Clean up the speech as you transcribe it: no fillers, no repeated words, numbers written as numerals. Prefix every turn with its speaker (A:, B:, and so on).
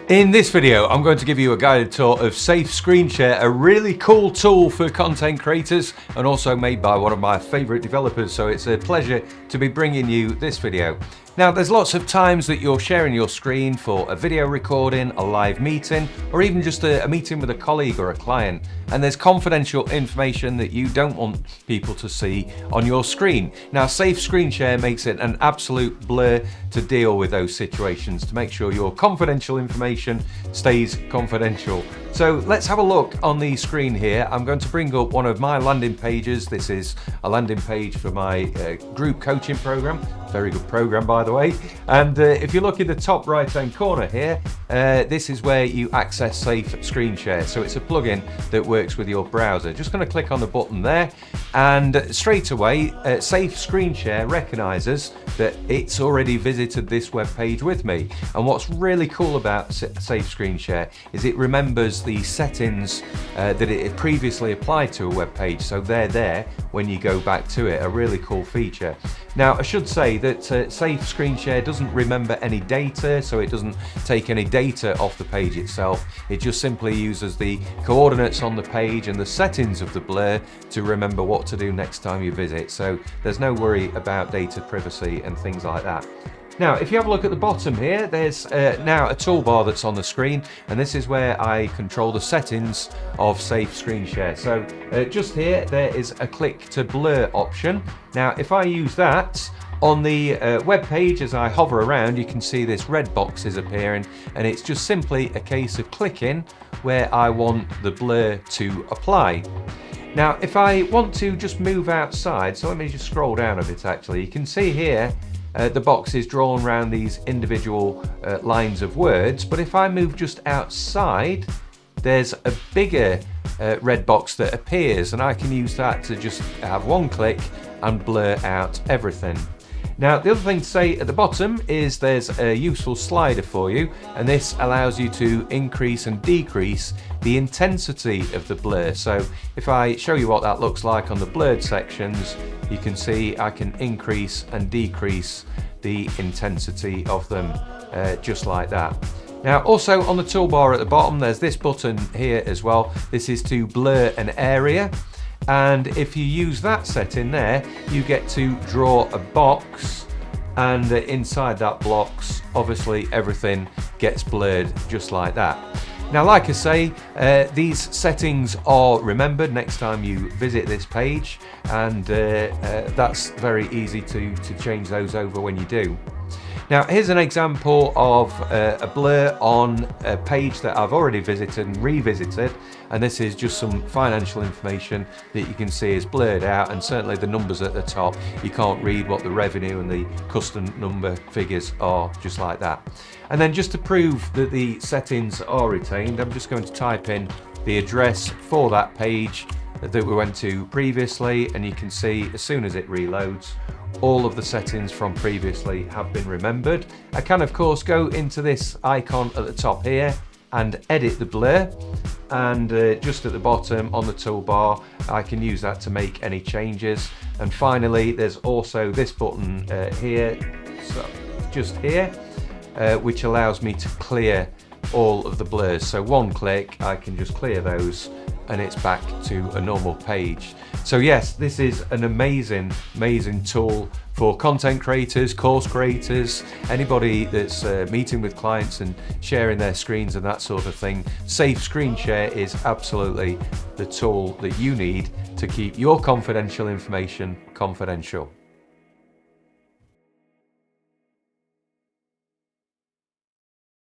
A: In this video, I'm going to give you a guided tour of Safe Screen Share, a really cool tool for content creators and also made by one of my favorite developers. So it's a pleasure to be bringing you this video. Now, there's lots of times that you're sharing your screen for a video recording, a live meeting, or even just a meeting with a colleague or a client. And there's confidential information that you don't want people to see on your screen. Now, Safe Screen Share makes it an absolute blur to deal with those situations to make sure your confidential information stays confidential. So let's have a look on the screen here. I'm going to bring up one of my landing pages. This is a landing page for my group coaching program. Very good program, by the way. And if you look in the top right hand corner here, this is where you access Safe Screen Share. So it's a plugin that works with your browser. Just going to click on the button there, and straight away Safe Screen Share recognizes that it's already visited this web page with me. And what's really cool about Safe Screen Share is it remembers the settings that it had previously applied to a web page, so they're there when you go back to it. A really cool feature. Now, I should say that Safe Screen Share doesn't remember any data, so it doesn't take any data off the page itself. It just simply uses the coordinates on the page and the settings of the blur to remember what to do next time you visit. So there's no worry about data privacy and things like that. Now, if you have a look at the bottom here, there's now a toolbar that's on the screen, and this is where I control the settings of Safe Screen Share. So just here, there is a click to blur option. Now, if I use that, on the web page, as I hover around, you can see this red box is appearing, and it's just simply a case of clicking where I want the blur to apply. Now, if I want to just move outside, so let me just scroll down a bit actually, you can see here the box is drawn around these individual lines of words, but if I move just outside, there's a bigger red box that appears, and I can use that to just have one click and blur out everything. Now, the other thing to say at the bottom is there's a useful slider for you, and this allows you to increase and decrease the intensity of the blur. So if I show you what that looks like on the blurred sections, you can see I can increase and decrease the intensity of them just like that. Now, also on the toolbar at the bottom, there's this button here as well. This is to blur an area. And if you use that setting there, you get to draw a box, and inside that box, obviously everything gets blurred just like that. Now, like I say, these settings are remembered next time you visit this page, and that's very easy to change those over when you do. Now, here's an example of a blur on a page that I've already visited and revisited, and this is just some financial information that you can see is blurred out, and certainly the numbers at the top, you can't read what the revenue and the custom number figures are, just like that. And then just to prove that the settings are retained, I'm just going to type in the address for that page that we went to previously, and you can see as soon as it reloads, all of the settings from previously have been remembered. I can of course go into this icon at the top here and edit the blur, and just at the bottom on the toolbar I can use that to make any changes. And finally, there's also this button here, so just here, which allows me to clear all of the blurs. So one click, I can just clear those and it's back to a normal page. So yes, this is an amazing tool for content creators, course creators, anybody that's meeting with clients and sharing their screens and that sort of thing. Safe Screen Share is absolutely the tool that you need to keep your confidential information confidential.